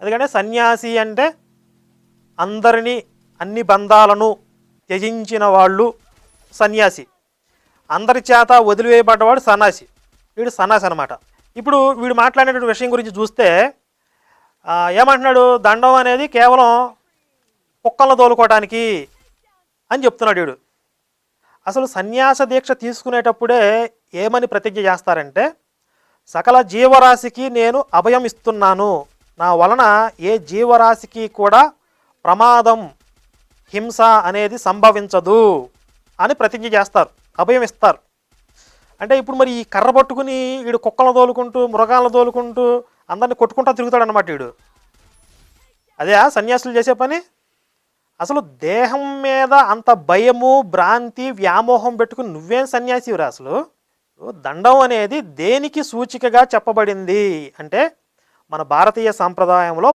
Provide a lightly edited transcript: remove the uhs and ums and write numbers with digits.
ఎందుకంటే సన్యాసి అంటే అందరినీ అన్ని బంధాలను త్యజించిన వాళ్ళు సన్యాసి, అందరి చేత వదిలివేయబడ్డవాడు సన్యాసి. వీడు సన్యాసి అనమాట. ఇప్పుడు వీడు మాట్లాడేటువంటి విషయం గురించి చూస్తే ఏమంటున్నాడు, దండం అనేది కేవలం కుక్కలను తోలుకోవటానికి అని చెప్తున్నాడు వీడు. అసలు సన్యాస దీక్ష తీసుకునేటప్పుడే ఏమని ప్రతిజ్ఞ చేస్తారంటే, సకల జీవరాశికి నేను అభయం ఇస్తున్నాను, నా వలన ఏ జీవరాశికి కూడా ప్రమాదం హింస అనేది సంభవించదు అని ప్రతిజ్ఞ చేస్తారు, అభయం ఇస్తారు. అంటే ఇప్పుడు మరి ఈ కర్ర పట్టుకుని వీడు కుక్కలను తోలుకుంటూ మృగాలను తోలుకుంటూ అందరిని కొట్టుకుంటూ తిరుగుతాడు అన్నమాట వీడు. అదే సన్యాసులు చేసే పని. అసలు దేహం మీద అంత భయము భ్రాంతి వ్యామోహం పెట్టుకుని నువ్వేం సన్యాసివిరా? అసలు దండం అనేది దేనికి సూచికగా చెప్పబడింది అంటే మన భారతీయ సాంప్రదాయంలో